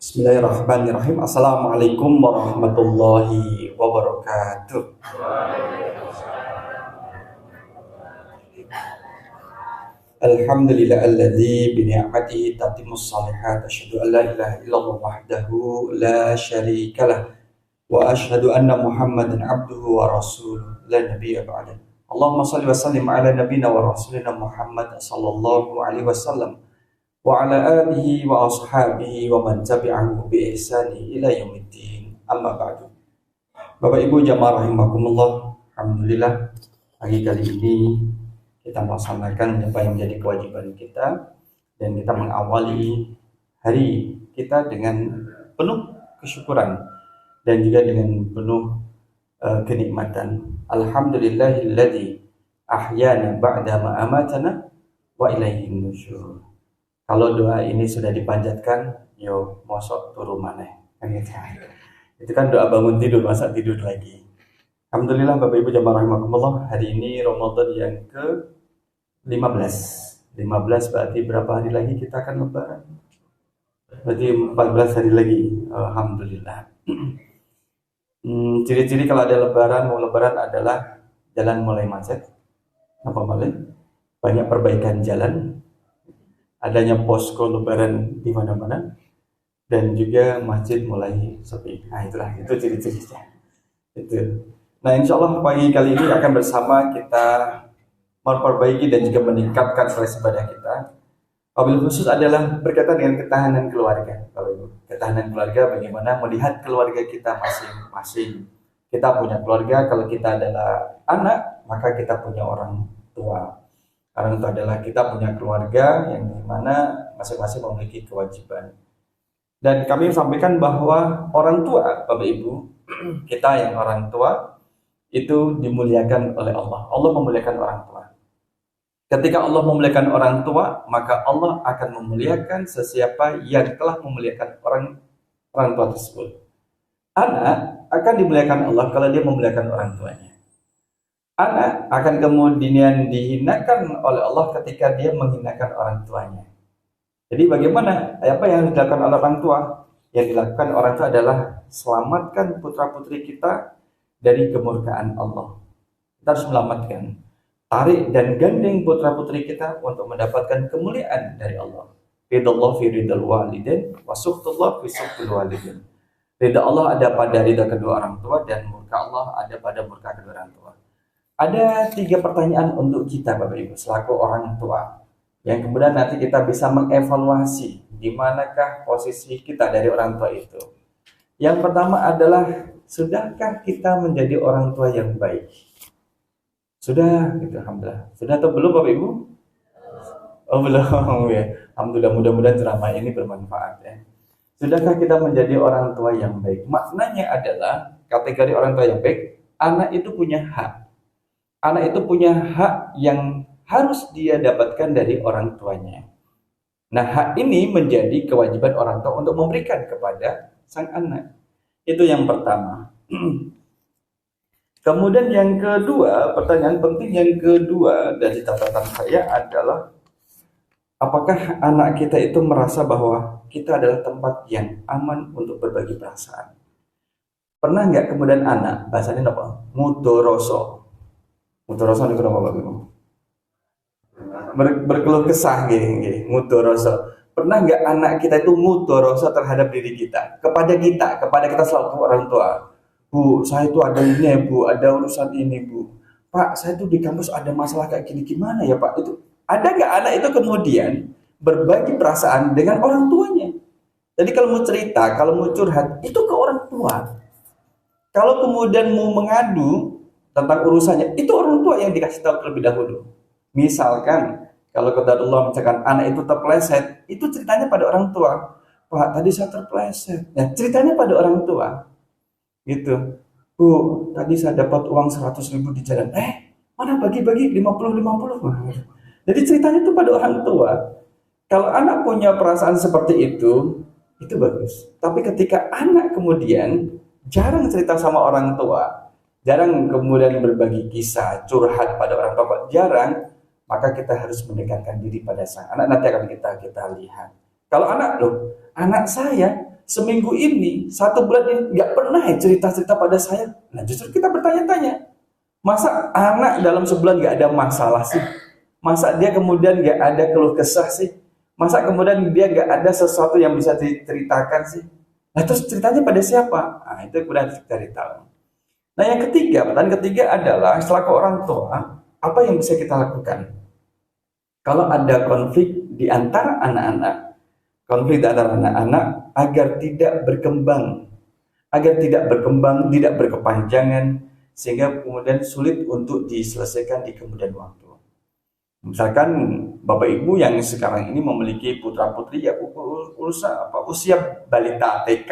Bismillahirrahmanirrahim. Assalamualaikum warahmatullahi wabarakatuh. Alhamdulillahilladzi bi ni'matihi tatimmus shalihat. Asyhadu an la ilaha illallah wahdahu la syarikalah wa asyhadu anna Muhammadan abduhu wa rasuluh la nabiyya ba'da. Allahumma shalli wa sallim ala nabiyyina wa rasulina Muhammad sallallahu alaihi wasallam wa ala alihi wa ashabihi wa man tabi'ahu bi ihsani ila yaumiddin. Amma ba'du. Bapak Ibu jamaah rahimakumullah, alhamdulillah pagi kali ini kita melaksanakan apa yang menjadi kewajiban kita dan kita mengawali hari kita dengan penuh kesyukuran dan juga dengan penuh kenikmatan. Alhamdulillahilladzi ahyana ba'da ma amatana wa ilaihin nusyur. Kalau doa ini sudah dipanjatkan, yo mosok turu maneh. Itu kan doa bangun tidur, masa tidur lagi. Alhamdulillah Bapak Ibu jamaah rahimakumullah, hari ini Ramadan yang ke-15. 15 berarti berapa hari lagi kita akan lebaran? Berarti 14 hari lagi. Alhamdulillah. Ciri-ciri kalau ada lebaran, mau lebaran adalah jalan mulai macet. Apa malah? Banyak perbaikan jalan. Adanya posko lebaran di mana-mana dan juga masjid mulai sepi. Nah itulah, itu ciri-cirinya. Itu. Nah insya Allah pagi kali ini akan bersama kita memperbaiki dan juga meningkatkan selera ibadah kita. Wabil khusus adalah berkaitan dengan ketahanan keluarga. Kalau itu ketahanan keluarga, bagaimana melihat keluarga kita masing-masing. Kita punya keluarga, kalau kita adalah anak, maka kita punya orang tua. Karena itu adalah kita punya keluarga yang dimana masing-masing memiliki kewajiban. Dan kami sampaikan bahwa orang tua, Bapak Ibu, kita yang orang tua itu dimuliakan oleh Allah. Allah memuliakan orang tua. Ketika Allah memuliakan orang tua, maka Allah akan memuliakan sesiapa yang telah memuliakan orang tua tersebut. Anak akan dimuliakan Allah kalau dia memuliakan orang tuanya. Anak akan kemudian dihinakan oleh Allah ketika dia menghinakan orang tuanya. Jadi bagaimana? Apa yang dilakukan oleh orang tua? Yang dilakukan orang tua adalah selamatkan putra-putri kita dari kemurkaan Allah. Kita harus selamatkan. Tarik dan gandeng putra-putri kita untuk mendapatkan kemuliaan dari Allah. Ridallah fi ridal walidin wa sukhtullah fi sukhtil walidin. Ridha Allah ada pada ridha kedua orang tua dan murka Allah ada pada murka kedua orang tua. Ada 3 pertanyaan untuk kita Bapak Ibu selaku orang tua yang kemudian nanti kita bisa mengevaluasi di manakah posisi kita dari orang tua itu. Yang pertama adalah, sudahkah kita menjadi orang tua yang baik? Sudah, gitu, alhamdulillah. Sudah atau belum Bapak Ibu? Oh belum ya. Alhamdulillah, mudah-mudahan ceramah ini bermanfaat ya. Sudahkah kita menjadi orang tua yang baik? Maknanya adalah kategori orang tua yang baik, anak itu punya hak. Anak itu punya hak yang harus dia dapatkan dari orang tuanya. Nah, hak ini menjadi kewajiban orang tua untuk memberikan kepada sang anak. Itu yang pertama. Kemudian yang kedua, pertanyaan penting yang kedua dari catatan saya adalah, apakah anak kita itu merasa bahwa kita adalah tempat yang aman untuk berbagi perasaan? Pernah nggak kemudian anak, bahasanya apa? Mudoroso. Mudoroso itu apa Bapak Ibu? Berkeluh kesah gini, mudoroso. Pernah nggak anak kita itu mudoroso terhadap diri kita, kepada kita selaku orang tua? Bu, saya itu ada ini ya Bu, ada urusan ini Bu. Pak, saya itu di kampus ada masalah kayak gini, gimana ya Pak? Itu ada nggak anak itu kemudian berbagi perasaan dengan orang tuanya? Jadi kalau mau cerita, kalau mau curhat, itu ke orang tua. Kalau kemudian mau mengadu tentang urusannya, itu orang tua yang dikasih tahu terlebih dahulu. Misalkan kalau qadarullah misalkan anak itu terpleset, itu ceritanya pada orang tua. Pak, tadi saya terpleset. Nah, ceritanya pada orang tua. Gitu. Bu, tadi saya dapat uang 100.000 di jalan. Mana bagi-bagi 50-50. Jadi ceritanya itu pada orang tua. Kalau anak punya perasaan seperti itu bagus. Tapi ketika anak kemudian jarang cerita sama orang tua, jarang kemudian berbagi kisah, curhat pada orang tua, jarang, maka kita harus mendekatkan diri pada sang anak. Nanti akan kita lihat. Kalau anak, loh, anak saya seminggu ini, 1 bulan ini nggak pernah ya cerita-cerita pada saya. Nah justru kita bertanya-tanya, masa anak dalam sebulan nggak ada masalah sih? Masa dia kemudian nggak ada keluh kesah sih? Masa kemudian dia nggak ada sesuatu yang bisa diceritakan sih? Nah terus ceritanya pada siapa? Nah itu kemudian kita cari tahu. Nah yang ketiga, pertanyaan ketiga adalah selaku orang tua, apa yang bisa kita lakukan? Kalau ada konflik di antara anak-anak, konflik di antara anak-anak agar tidak berkembang, tidak berkepanjangan, sehingga kemudian sulit untuk diselesaikan di kemudian waktu. Misalkan Bapak Ibu yang sekarang ini memiliki putra putri ya usia balita TK,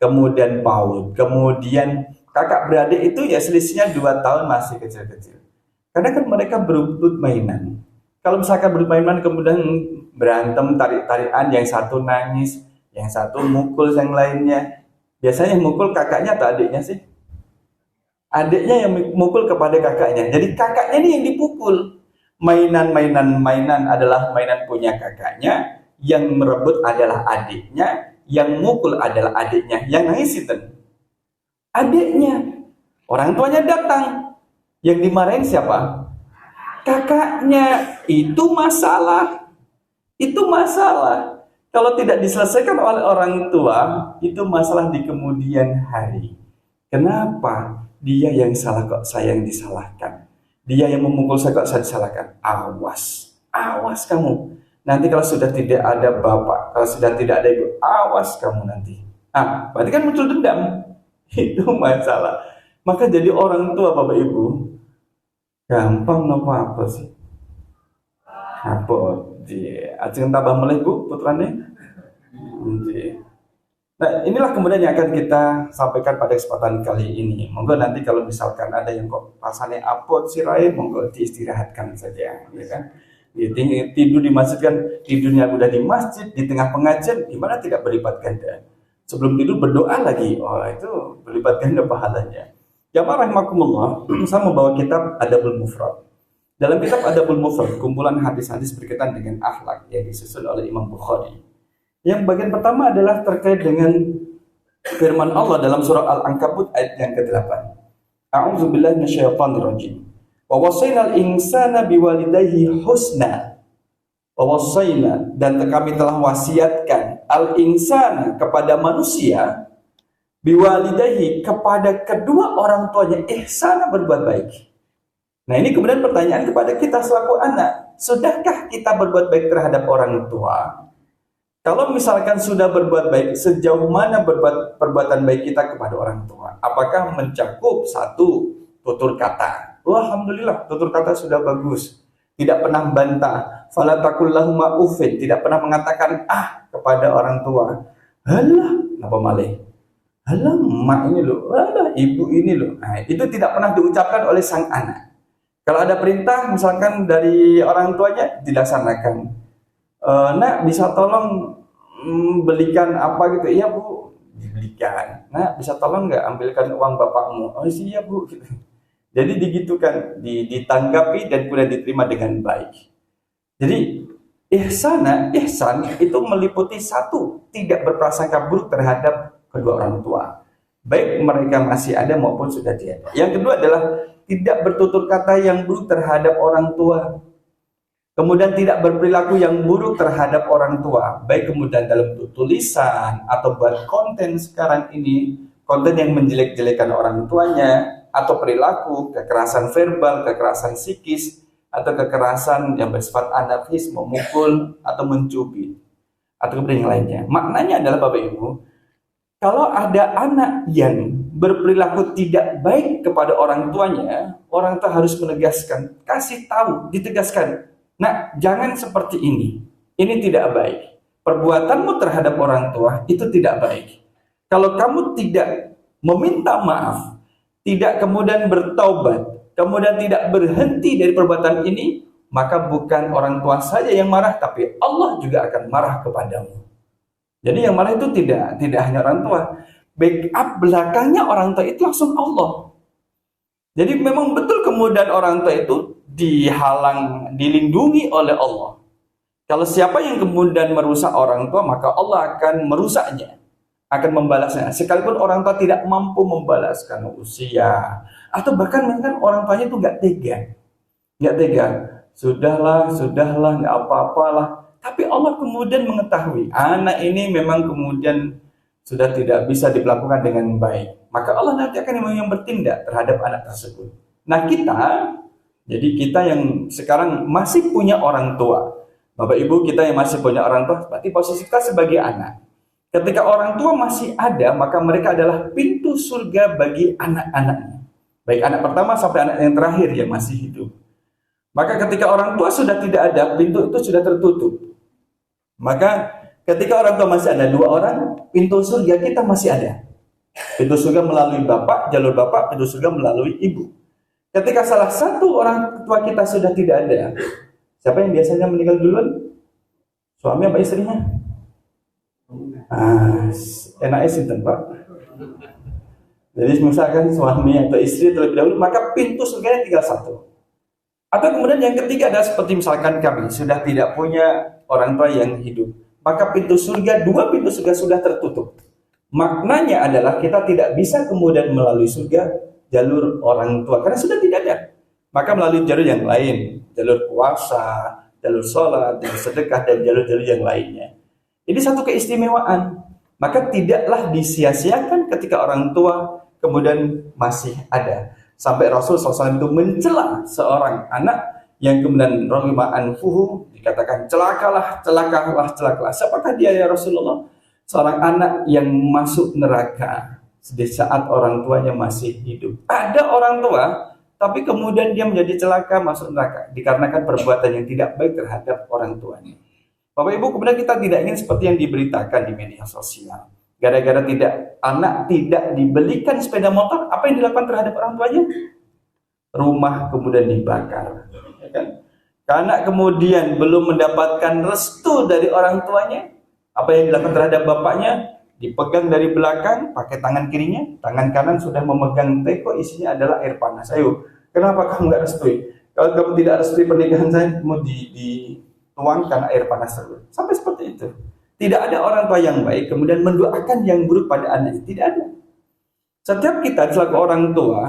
kemudian PAUD, kemudian kakak beradik itu ya selisihnya 2 tahun masih kecil-kecil. Karena kan mereka berebut mainan. Kalau misalkan berebut mainan kemudian berantem tarik-tarikan, yang satu nangis, yang satu mukul yang lainnya. Biasanya yang mukul kakaknya atau adiknya sih? Adiknya yang mukul kepada kakaknya. Jadi kakaknya ini yang dipukul. Mainan adalah mainan punya kakaknya, yang merebut adalah adiknya, yang mukul adalah adiknya. Yang nangis itu adiknya. Orang tuanya datang. Yang dimarahin siapa? Kakaknya. Itu masalah. Itu masalah. Kalau tidak diselesaikan oleh orang tua, itu masalah di kemudian hari. Kenapa? Dia yang salah kok saya yang disalahkan. Dia yang memukul saya kok saya disalahkan. Awas, awas kamu. Nanti kalau sudah tidak ada bapak, kalau sudah tidak ada ibu, awas kamu nanti. Berarti kan muncul dendam. Itu masalah. Maka jadi orang tua Bapak Ibu, gampang apa sih? Apa? Ajeng tambah mulai Bu putrane. Nah, inilah kemudian yang akan kita sampaikan pada kesempatan kali ini. Monggo nanti kalau misalkan ada yang kok rasanya apot sirai, monggo diistirahatkan saja, ya kan? Tidur di masjid kan, tidurnya udah di masjid, di tengah pengajian, gimana tidak berlipat ganda? Sebelum tidur berdoa lagi, itu berlipat ganda pahalanya. Jamaah rahimakumullah, saya membawa kitab Adabul Mufrad. Dalam kitab Adabul Mufrad, kumpulan hadis-hadis berkaitan dengan akhlak yang disusun oleh Imam Bukhari. Yang bagian pertama adalah terkait dengan firman Allah dalam surah Al-Ankabut ayat yang ke-8. A'udzubillahi minasyaitonirrajim. Wa wasainal insana biwalidayhi husna. Wa wasaina, dan kami telah wasiatkan al-insana kepada manusia, biwalidayhi kepada kedua orang tuanya, ihsana berbuat baik. Nah ini kemudian pertanyaan kepada kita selaku anak, sudahkah kita berbuat baik terhadap orang tua? Kalau misalkan sudah berbuat baik, sejauh mana perbuatan baik kita kepada orang tua? Apakah mencakup satu, tutur kata? Alhamdulillah, tutur kata sudah bagus. Tidak pernah bantah. Fala taqul lahuma uffin, tidak pernah mengatakan kepada orang tua. Halah, apa malih? Halah, emak ini loh. Halah, ibu ini loh. Nah, itu tidak pernah diucapkan oleh sang anak. Kalau ada perintah misalkan dari orang tuanya, dilaksanakan. Nak bisa tolong belikan apa gitu? Iya Bu, dibelikan. Nak bisa tolong nggak ambilkan uang bapakmu? Oh iya Bu. Gitu. Jadi digitukan, ditanggapi dan kemudian diterima dengan baik. Jadi ihsan itu meliputi satu, tidak berprasangka buruk terhadap kedua orang tua, baik mereka masih ada maupun sudah tiada. Yang kedua adalah tidak bertutur kata yang buruk terhadap orang tua. Kemudian tidak berperilaku yang buruk terhadap orang tua, baik kemudian dalam tulisan atau buat konten sekarang ini, konten yang menjelek-jelekan orang tuanya, atau perilaku, kekerasan verbal, kekerasan psikis, atau kekerasan yang bersifat anarkis, memukul atau mencubit, atau kemudian yang lainnya. Maknanya adalah Bapak Ibu, kalau ada anak yang berperilaku tidak baik kepada orang tuanya, orang tua harus menegaskan, kasih tahu, ditegaskan. Nah, jangan seperti ini. Ini tidak baik. Perbuatanmu terhadap orang tua itu tidak baik. Kalau kamu tidak meminta maaf, tidak kemudian bertaubat, kemudian tidak berhenti dari perbuatan ini, maka bukan orang tua saja yang marah, tapi Allah juga akan marah kepadamu. Jadi yang marah itu tidak hanya orang tua. Backup belakangnya orang tua itu langsung Allah. Jadi memang betul kemudian orang tua itu dihalang, dilindungi oleh Allah. Kalau siapa yang kemudian merusak orang tua, maka Allah akan merusaknya, akan membalasnya. Sekalipun orang tua tidak mampu membalas karena usia, atau bahkan mungkin orang tuanya itu nggak tega. Sudahlah, nggak apa-apalah. Tapi Allah kemudian mengetahui anak ini memang kemudian sudah tidak bisa diperlakukan dengan baik. Maka Allah nanti akan yang bertindak terhadap anak tersebut. Nah jadi kita yang sekarang masih punya orang tua, Bapak Ibu kita yang masih punya orang tua, berarti posisi kita sebagai anak. Ketika orang tua masih ada, maka mereka adalah pintu surga bagi anak-anaknya. Baik anak pertama sampai anak yang terakhir yang masih hidup. Maka ketika orang tua sudah tidak ada, pintu itu sudah tertutup. Maka ketika orang tua masih ada 2 orang, pintu surga kita masih ada. Pintu surga melalui bapak, jalur bapak, pintu surga melalui ibu. Ketika salah satu orang tua kita sudah tidak ada, siapa yang biasanya meninggal duluan? Suami apa istrinya? Enaknya sinten, Pak. Jadi misalkan suami atau istri terlebih dahulu, maka pintu surganya tinggal 1. Atau kemudian yang ketiga adalah seperti misalkan kami sudah tidak punya orang tua yang hidup, maka pintu surga, 2 pintu surga sudah tertutup. Maknanya adalah kita tidak bisa kemudian melalui surga jalur orang tua karena sudah tidak ada. Maka melalui jalur yang lain, jalur puasa, jalur sholat, jalur sedekah, dan jalur-jalur yang lainnya. Ini satu keistimewaan. Maka tidaklah disia-siakan ketika orang tua kemudian masih ada. Sampai Rasul SAW itu mencela seorang anak yang kemudian rahimah anfuhu, dikatakan celakalah. Siapakah dia ya Rasulullah? Seorang anak yang masuk neraka di saat orang tuanya masih hidup. Ada orang tua, tapi kemudian dia menjadi celaka masuk neraka dikarenakan perbuatan yang tidak baik terhadap orang tuanya. Bapak Ibu, kemudian kita tidak ingin seperti yang diberitakan di media sosial. Gara-gara anak tidak dibelikan sepeda motor, apa yang dilakukan terhadap orang tuanya? Rumah kemudian dibakar. Ya kan? Karena kemudian belum mendapatkan restu dari orang tuanya, apa yang dilakukan terhadap bapaknya? Dipegang dari belakang, pakai tangan kirinya, tangan kanan sudah memegang teko, isinya adalah air panas. Ayo, kenapa kamu nggak restui? Kalau kamu tidak restui pernikahan saya, mau dituangkan air panas tersebut. Sampai seperti itu. Tidak ada orang tua yang baik kemudian mendoakan yang buruk pada anaknya. Tidak ada. Setiap kita selaku orang tua,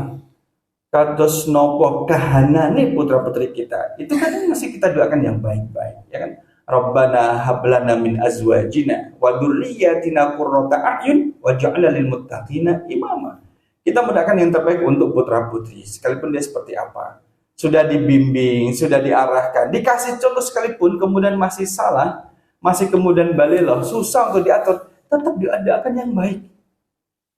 kados nopo kahanane putra putri kita, itu kan masih kita doakan yang baik-baik, ya kan? Rabbana hablana min azwajina wa dzurriyyatina qurrata a'yun waj'alna lil muttaqina imama. Kita mendoakan yang terbaik untuk putra putri, sekalipun dia seperti apa. Sudah dibimbing, sudah diarahkan, dikasih contoh sekalipun kemudian masih salah, masih kemudian baleloh, susah untuk diatur, tetap diadakan yang baik.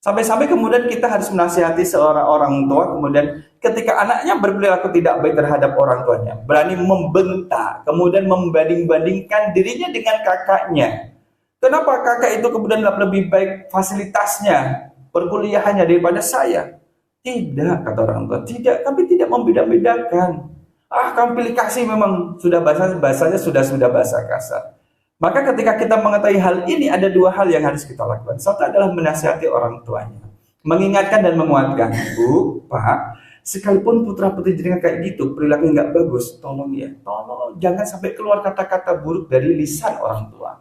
Sampai-sampai kemudian kita harus menasihati seorang orang tua, kemudian ketika anaknya berperilaku tidak baik terhadap orang tuanya, berani membentak, kemudian membanding-bandingkan dirinya dengan kakaknya. Kenapa kakak itu kemudian lebih baik fasilitasnya, perkuliahannya daripada saya? Tidak, kata orang tua, tidak, tapi tidak membeda-bedakan. Kamu pilih kasih memang sudah bahasanya sudah bahasa kasar. Maka ketika kita mengetahui hal ini, ada 2 hal yang harus kita lakukan. Satu adalah menasihati orang tuanya, mengingatkan dan menguatkan. Bu, Pak, sekalipun putra putri jenengan kayak gitu, perilaku nggak bagus, tolong jangan sampai keluar kata-kata buruk dari lisan orang tua.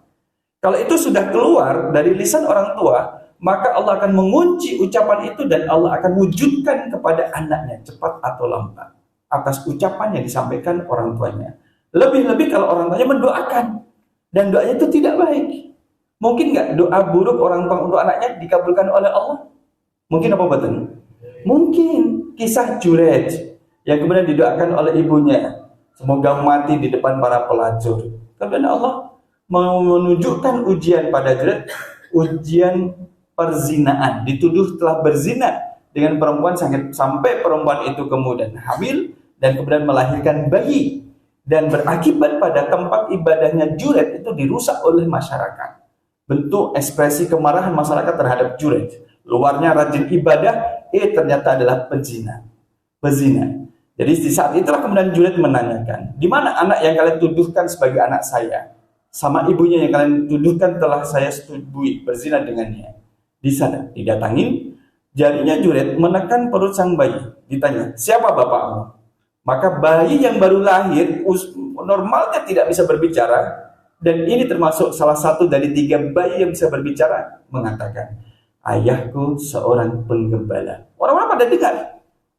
Kalau itu sudah keluar dari lisan orang tua, maka Allah akan mengunci ucapan itu dan Allah akan wujudkan kepada anaknya cepat atau lambat atas ucapan yang disampaikan orang tuanya. Lebih-lebih kalau orang tuanya mendoakan. Dan doanya itu tidak baik. Mungkin nggak doa buruk orang tua untuk anaknya dikabulkan oleh Allah? Mungkin apa betul? Mungkin. Kisah Jurej yang kemudian didoakan oleh ibunya, semoga mati di depan para pelacur. Kemudian Allah menunjukkan ujian pada Jurej, ujian perzinaan. Dituduh telah berzina dengan perempuan sampai perempuan itu kemudian hamil dan kemudian melahirkan bayi. Dan berakibat pada tempat ibadahnya Jurej itu dirusak oleh masyarakat. Bentuk ekspresi kemarahan masyarakat terhadap Jurej. Luarnya rajin ibadah, ternyata adalah pezina. Jadi di saat itulah kemudian Jurej menanyakan, di mana anak yang kalian tuduhkan sebagai anak saya? Sama ibunya yang kalian tuduhkan telah saya setujui berzina dengannya. Di sana didatangin, jarinya Jurej menekan perut sang bayi. Ditanya, siapa bapakmu? Maka bayi yang baru lahir normalnya tidak bisa berbicara, Dan ini termasuk salah satu dari 3 bayi yang bisa berbicara, mengatakan, ayahku seorang penggembala. Orang-orang pada dengar.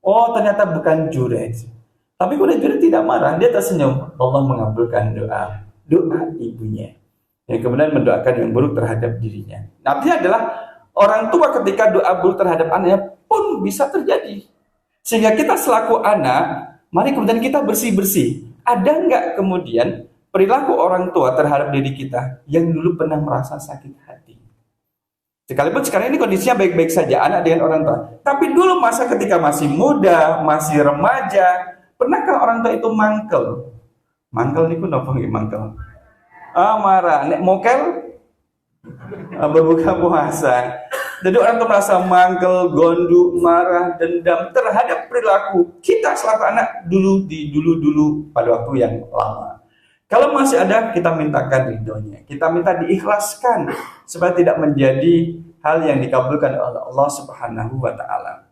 Oh, ternyata bukan Jurej. Tapi kemudian Jurej tidak marah, dia tersenyum. Allah mengabulkan doa ibunya. Yang kemudian mendoakan yang buruk terhadap dirinya. Artinya adalah orang tua ketika doa buruk terhadap anaknya pun bisa terjadi. Sehingga kita selaku anak, mari kemudian kita bersih-bersih. Ada nggak kemudian perilaku orang tua terhadap diri kita yang dulu pernah merasa sakit hati? Sekalipun sekarang ini kondisinya baik-baik saja anak dengan orang tua. Tapi dulu masa ketika masih muda, masih remaja, pernahkah orang tua itu mangkel? Mangkel niku napa nggih mangkel? Marah, nek mokel berbuka puasa. Jadi orang tua merasa mangkel, gondok, marah, dendam terhadap perilaku kita selaku anak dulu pada waktu yang lama. Kalau masih ada, kita mintakan ridhonya. Kita minta diikhlaskan supaya tidak menjadi hal yang dikabulkan oleh Allah Subhanahu wa taala.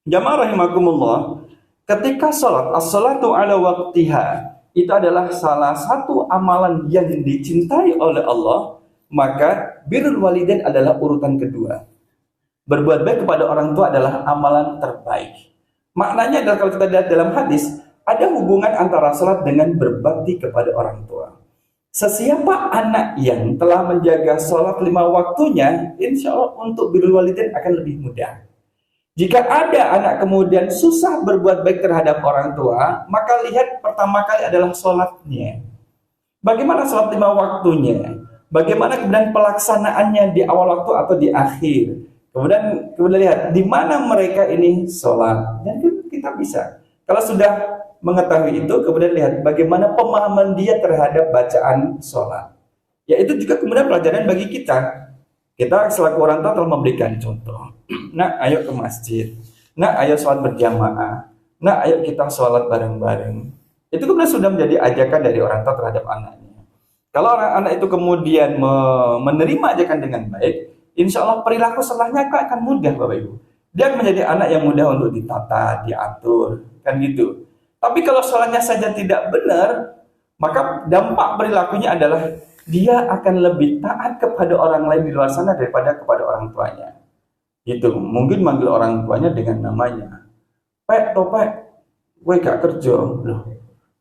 Jamaah rahimakumullah, ketika salat, as-salatu ala waqtiha, itu adalah salah satu amalan yang dicintai oleh Allah, maka birrul walidain adalah urutan kedua. Berbuat baik kepada orang tua adalah amalan terbaik. Maknanya adalah kalau kita lihat dalam hadis, ada hubungan antara salat dengan berbakti kepada orang tua. Sesiapa anak yang telah menjaga salat 5 waktunya, insya Allah untuk birrul walidain akan lebih mudah. Jika ada anak kemudian susah berbuat baik terhadap orang tua, maka lihat pertama kali adalah salatnya. Bagaimana salat 5 waktunya? Bagaimana kemudian pelaksanaannya di awal waktu atau di akhir? Kemudian lihat di mana mereka ini salat. Dan kita bisa. Kalau sudah mengetahui itu, kemudian lihat bagaimana pemahaman dia terhadap bacaan sholat. Ya itu juga kemudian pelajaran bagi kita. Kita selaku orang tua telah memberikan contoh. Nah, ayo ke masjid. Nah, ayo sholat berjamaah. Nah, ayo kita sholat bareng-bareng. Itu kemudian sudah menjadi ajakan dari orang tua terhadap anaknya. Kalau anak itu kemudian menerima ajakan dengan baik, insya Allah perilaku setelahnya akan mudah, Bapak Ibu. Dia akan menjadi anak yang mudah untuk ditata, diatur, kan gitu. Tapi kalau sholatnya saja tidak benar, maka dampak perilakunya adalah dia akan lebih taat kepada orang lain di luar sana daripada kepada orang tuanya. Gitu. Mungkin manggil orang tuanya dengan namanya. Pek, topek, gue gak kerja. Loh,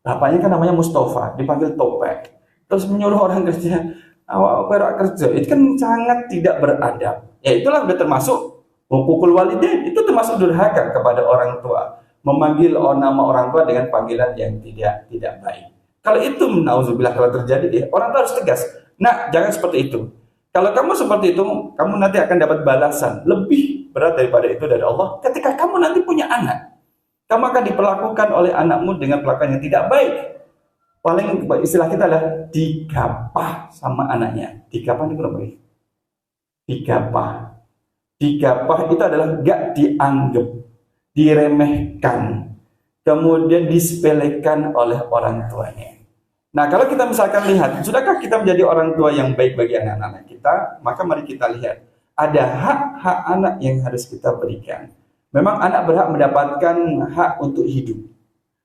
bapaknya kan namanya Mustafa, dipanggil topek. Terus menyuruh orang kerja, awak gak kerja. Itu kan sangat tidak beradab. Ya itulah udah termasuk hukukul walidain. Itu termasuk durhaka kepada orang tua. Memanggil nama orang tua dengan panggilan yang tidak baik. Kalau itu nauzubillah kalau terjadi, orang tua harus tegas. Nah, jangan seperti itu. Kalau kamu seperti itu, kamu nanti akan dapat balasan lebih berat daripada itu dari Allah. Ketika kamu nanti punya anak, kamu akan diperlakukan oleh anakmu dengan perlakuan yang tidak baik. Paling istilah kita adalah digapah sama anaknya. Digapah itu apa? Digapah. Digapah itu adalah gak dianggap, diremehkan, kemudian disepelekan oleh orang tuanya. Nah, kalau kita misalkan lihat, sudahkah kita menjadi orang tua yang baik bagi anak-anak kita? Maka mari kita lihat, ada hak-hak anak yang harus kita berikan. Memang anak berhak mendapatkan hak untuk hidup.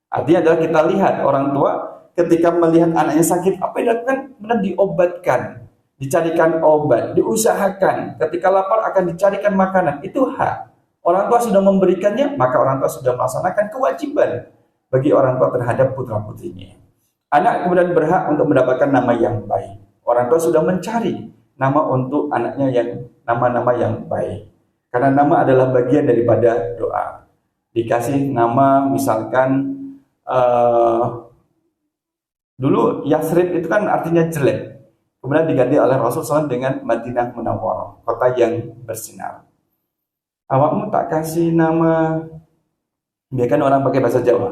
Artinya adalah kita lihat orang tua ketika melihat anaknya sakit, apa yang dilakukan? Benar diobatkan, dicarikan obat, diusahakan. Ketika lapar akan dicarikan makanan, itu hak. Orang tua sudah memberikannya, maka orang tua sudah melaksanakan kewajiban bagi orang tua terhadap putra-putrinya. Anak kemudian berhak untuk mendapatkan nama yang baik. Orang tua sudah mencari nama untuk anaknya yang nama-nama yang baik. Karena nama adalah bagian daripada doa. Dikasih nama misalkan dulu Yasrib itu kan artinya jelek. Kemudian diganti oleh Rasulullah SAW dengan Madinah Munawwarah, kota yang bersinar. Awakmu tak kasih nama, biarkan orang pakai bahasa Jawa.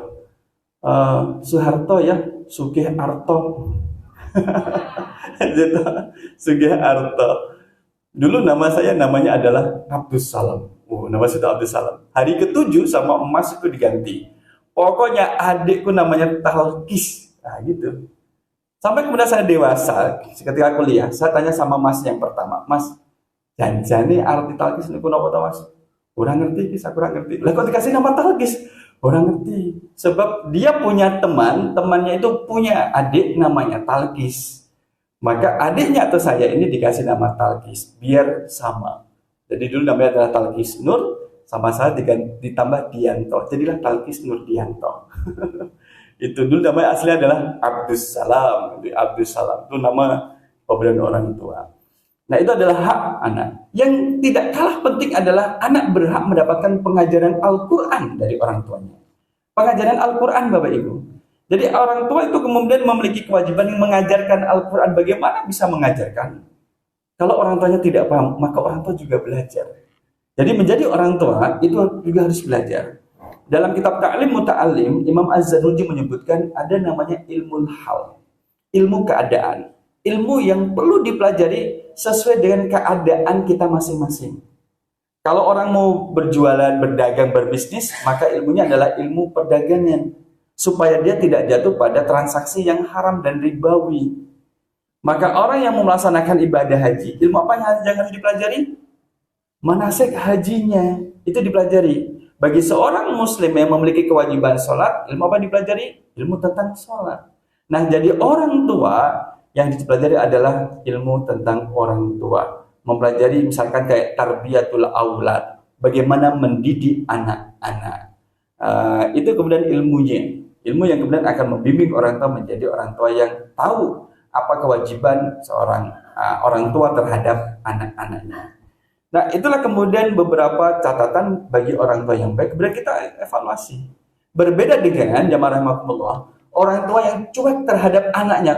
Soeharto ya, Sugih Arto. Gitu. Sugih Arto. Dulu nama saya namanya adalah Abdus Salam. Nama saya Abdus Salam. Hari ke-7 sama emas itu diganti. Pokoknya adikku namanya Talkis. Nah gitu. Sampai kemudian saya dewasa, ketika kuliah, saya tanya sama mas yang pertama, Mas, janjane arti Talkis ini kenapa tahu Mas? Kurang ngerti, saya kurang ngerti. Lah kok dikasih nama Talkis? Orang ngerti. Sebab dia punya teman, temannya itu punya adik namanya Talkis. Maka adiknya atau saya ini dikasih nama Talkis biar sama. Jadi dulu namanya adalah Talkis Nur, sama saya ditambah Dianto. Jadilah Talkis Nur Dianto. Itu dulu namanya asli adalah Abdus Salam. Abdus Salam itu nama pemberian orang tua. Nah, itu adalah hak anak. Yang tidak kalah penting adalah anak berhak mendapatkan pengajaran Al-Quran dari orang tuanya. Pengajaran Al-Quran, Bapak Ibu. Jadi orang tua itu kemudian memiliki kewajiban yang mengajarkan Al-Quran. Bagaimana bisa mengajarkan? Kalau orang tuanya tidak paham, maka orang tua juga belajar. Jadi menjadi orang tua itu juga harus belajar. Dalam kitab Ta'lim Muta'alim, Imam Az-Zanuji menyebutkan ada namanya ilmu hal. Ilmu keadaan. Ilmu yang perlu dipelajari sesuai dengan keadaan kita masing-masing. Kalau orang mau berjualan, berdagang, berbisnis, maka ilmunya adalah ilmu perdagangan. Supaya dia tidak jatuh pada transaksi yang haram dan ribawi. Maka orang yang mau melaksanakan ibadah haji, ilmu apa yang harus dipelajari? Manasik hajinya, itu dipelajari. Bagi seorang muslim yang memiliki kewajiban sholat, ilmu apa dipelajari? Ilmu tentang sholat. Nah, jadi orang tua yang dipelajari adalah ilmu tentang orang tua. Mempelajari misalkan kayak tarbiyatul aulad, bagaimana mendidik anak-anak. Itu kemudian ilmunya. Ilmu yang kemudian akan membimbing orang tua menjadi orang tua yang tahu apa kewajiban seorang orang tua terhadap anak-anaknya. Nah, itulah kemudian beberapa catatan bagi orang tua yang baik. Kemudian kita evaluasi. Berbeda dengan jamaah rahimakumullah, orang tua yang cuek terhadap anaknya.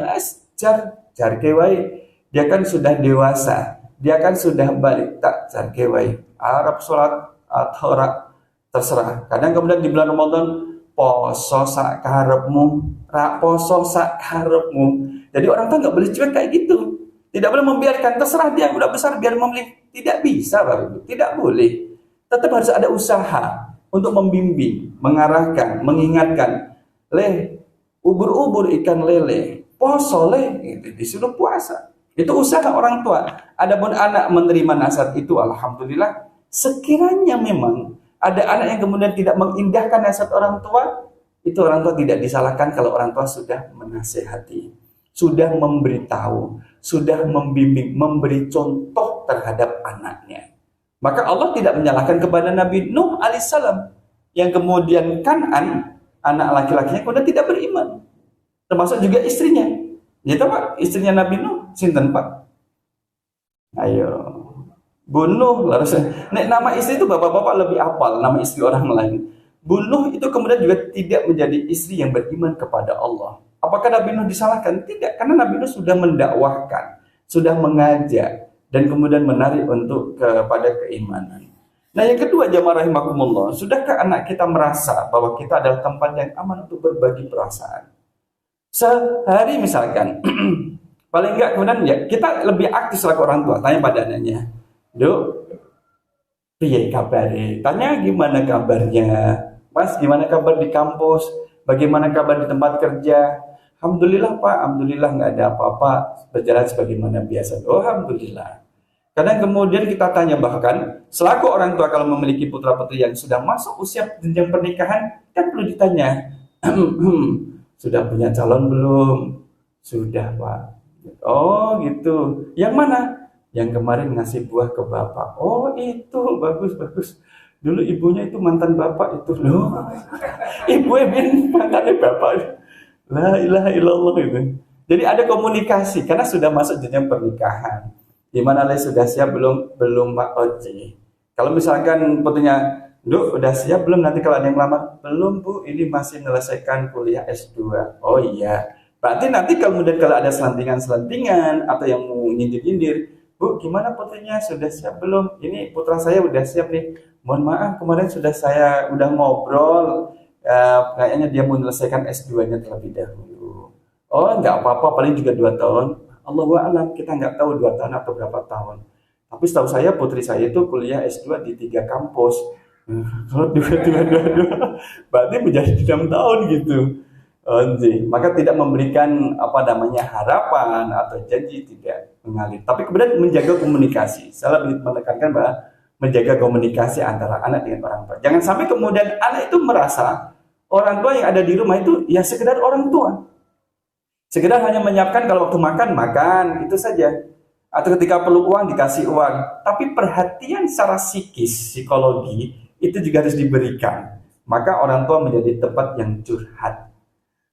Jar kewai, dia kan sudah dewasa, dia kan sudah balik, tak jar kewai. Arab sholat atau terserah. Kadang kemudian di bulan Ramadan poso sak karepmu, poso sak karepmu. Jadi orang tua nggak boleh cuek kayak gitu. Tidak boleh membiarkan terserah dia udah besar biar memilih. Tidak bisa, Bapak Ibu. Tidak boleh. Tetap harus ada usaha untuk membimbing, mengarahkan, mengingatkan. Ubur-ubur ikan lele, poso itu disuruh puasa. Itu usaha orang tua. Adapun anak menerima nasihat itu, alhamdulillah. Sekiranya memang ada anak yang kemudian tidak mengindahkan nasihat orang tua, itu orang tua tidak disalahkan kalau orang tua sudah menasihati, sudah memberitahu, sudah membimbing, memberi contoh terhadap anaknya. Maka Allah tidak menyalahkan kepada Nabi Nuh alaihissalam yang kemudian Kan'an, anak laki-lakinya kemudian tidak beriman, termasuk juga istrinya. Ya tahu Pak, istrinya Nabi Nuh, sinten Pak? Ayo, bunuh harus. Nek nama istri itu bapak-bapak lebih hafal nama istri orang lain. Bunuh itu kemudian juga tidak menjadi istri yang beriman kepada Allah. Apakah Nabi Nuh disalahkan? Tidak, karena Nabi Nuh sudah mendakwahkan, sudah mengajak, dan kemudian menarik untuk kepada keimanan. Nah, yang kedua jamaah rahimakumullah, sudahkah anak kita merasa bahwa kita adalah tempat yang aman untuk berbagi perasaan? Sehari misalkan, paling enggak kemudian ya kita lebih aktif selaku orang tua, tanya pada anaknya, Duk, piye kabare? Tanya gimana kabarnya, Mas, gimana kabar di kampus, bagaimana kabar di tempat kerja? Alhamdulillah Pak, alhamdulillah nggak ada apa-apa, berjalan sebagaimana biasa. Oh, alhamdulillah. Kadang kemudian kita tanya bahkan selaku orang tua kalau memiliki putra putri yang sudah masuk usia jenjang pernikahan, kan perlu ditanya, sudah punya calon belum? Sudah Pak. Oh gitu. Yang mana? Yang kemarin ngasih buah ke bapak. Oh itu bagus. Dulu ibunya itu mantan bapak itu loh. Ibu yang mantannya bapak. La ilaha illallah itu. Jadi ada komunikasi karena sudah masuk jenjang pernikahan. Di mana sudah siap belum Pak Oji. Kalau misalkan putrinya, Duk, udah siap belum nanti kalau ada yang lamar? Belum Bu, ini masih menyelesaikan kuliah S2. Oh iya. Berarti nanti kemudian kalau ada selentingan atau yang mau nyindir-nyindir, Bu, gimana putrinya? Sudah siap belum? Ini putra saya udah siap nih. Mohon maaf, kemarin saya udah ngobrol. Kayaknya dia mau menyelesaikan S2-nya terlebih dahulu. Oh, nggak apa-apa, paling juga 2 tahun. Allahu a'lam, kita nggak tahu 2 tahun atau berapa tahun. Tapi setahu saya, putri saya itu kuliah S2 di 3 kampus. Kalau 2, berarti menjadi 6 tahun gitu. Maka tidak memberikan harapan atau janji, tidak mengalir. Tapi kemudian menjaga komunikasi. Saya lebih menekankan bahwa menjaga komunikasi antara anak dengan orang tua. Jangan sampai kemudian anak itu merasa orang tua yang ada di rumah itu ya sekedar orang tua. Sekedar hanya menyiapkan kalau waktu makan, itu saja. Atau ketika perlu uang, dikasih uang. Tapi perhatian secara psikis, psikologi, itu juga harus diberikan. Maka orang tua menjadi tempat yang curhat.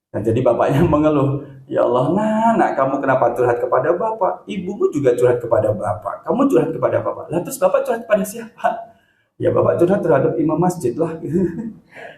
Nah, jadi bapaknya mengeluh, ya Allah, nak, kamu kenapa curhat kepada bapak? Ibumu juga curhat kepada bapak. Kamu curhat kepada bapak. Lah terus bapak curhat kepada siapa? Ya bapak curhat terhadap imam masjid lah.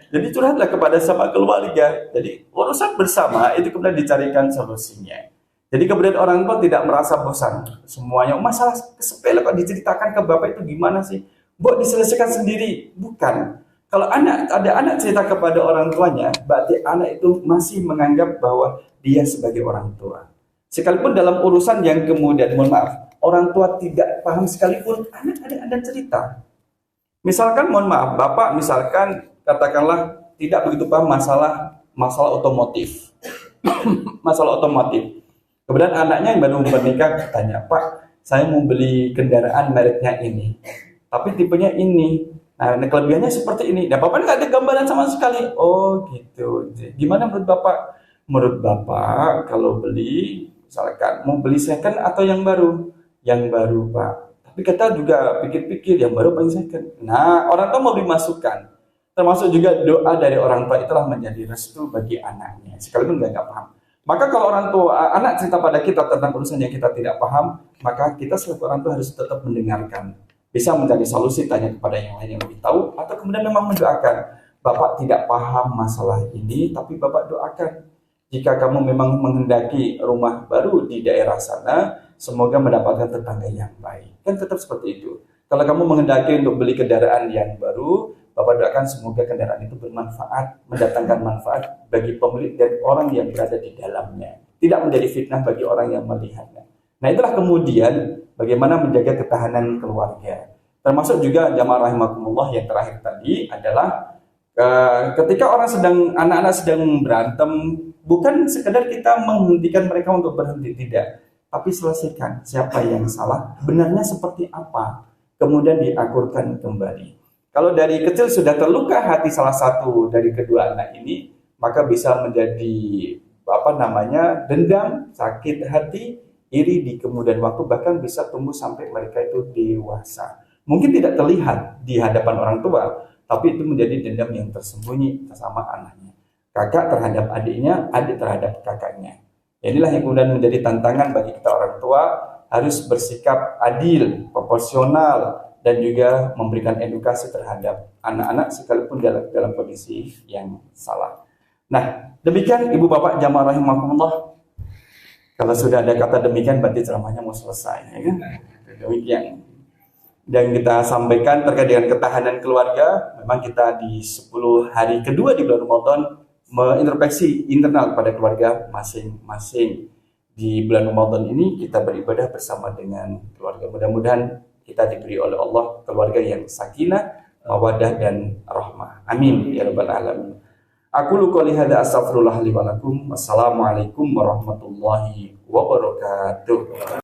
Jadi curhatlah kepada sama keluarga. Jadi urusan bersama itu kemudian dicarikan solusinya. Jadi kemudian orang tua tidak merasa bosan. Semuanya masalah sepele kok diceritakan ke bapak itu gimana sih? Buat diselesaikan sendiri. Bukan. Kalau ada anak cerita kepada orang tuanya, berarti anak itu masih menganggap bahwa dia sebagai orang tua. Sekalipun dalam urusan yang kemudian, mohon maaf, orang tua tidak paham sekalipun, anak ada cerita. Misalkan, mohon maaf, bapak misalkan katakanlah tidak begitu paham masalah otomotif. Masalah otomotif. Kemudian anaknya yang baru menikah tanya, Pak, saya mau beli kendaraan mereknya ini, tapi tipenya ini. Nah, kelebihannya seperti ini. Nah, bapak nggak ada gambaran sama sekali. Oh, gitu. Gimana menurut bapak? Menurut bapak, kalau beli, misalkan mau beli second atau yang baru? Yang baru, Pak. Tapi kita juga pikir-pikir yang baru paling second. Nah, orang tua mau dimasukkan. Termasuk juga doa dari orang tua itulah menjadi restu bagi anaknya. Sekalipun nggak paham. Maka kalau orang tua, anak cerita pada kita tentang urusan yang kita tidak paham, maka kita selaku orang tua harus tetap mendengarkan. Bisa mencari solusi, tanya kepada yang lain yang lebih tahu, atau kemudian memang mendoakan. Bapak tidak paham masalah ini, tapi Bapak doakan. Jika kamu memang menghendaki rumah baru di daerah sana, semoga mendapatkan tetangga yang baik. Kan tetap seperti itu. Kalau kamu menghendaki untuk beli kendaraan yang baru, Bapak doakan semoga kendaraan itu bermanfaat, mendatangkan manfaat bagi pemilik dan orang yang berada di dalamnya. Tidak menjadi fitnah bagi orang yang melihatnya. Nah, itulah kemudian bagaimana menjaga ketahanan keluarga. Termasuk juga jamaah rahimakumullah yang terakhir tadi adalah ketika anak-anak sedang berantem, bukan sekedar kita menghentikan mereka untuk berhenti, tidak. Tapi selesaikan siapa yang salah, benarnya seperti apa, kemudian diakurkan kembali. Kalau dari kecil sudah terluka hati salah satu dari kedua anak ini, maka bisa menjadi dendam, sakit hati, iri di kemudian waktu, bahkan bisa tumbuh sampai mereka itu dewasa. Mungkin tidak terlihat di hadapan orang tua, tapi itu menjadi dendam yang tersembunyi sama anaknya. Kakak terhadap adiknya, adik terhadap kakaknya. Inilah yang kemudian menjadi tantangan bagi kita orang tua, harus bersikap adil, proporsional, dan juga memberikan edukasi terhadap anak-anak sekalipun dalam kondisi yang salah. Nah, demikian Ibu Bapak jamaah rahimakumullah. Kalau sudah ada kata demikian berarti ceramahnya mau selesai, ya kan? Demikian. Dan kita sampaikan terkait dengan ketahanan keluarga. Memang kita di 10 hari kedua di bulan Ramadan mengintrospeksi internal pada keluarga masing-masing. Di bulan Ramadan ini kita beribadah bersama dengan keluarga. Mudah-mudahan kita diberi oleh Allah keluarga yang sakinah, mawaddah dan rahmah. Amin ya rabbal alamin. Aku qouli hadza astaghfirullah li wa lakum. Wassalamualaikum warahmatullahi wabarakatuh.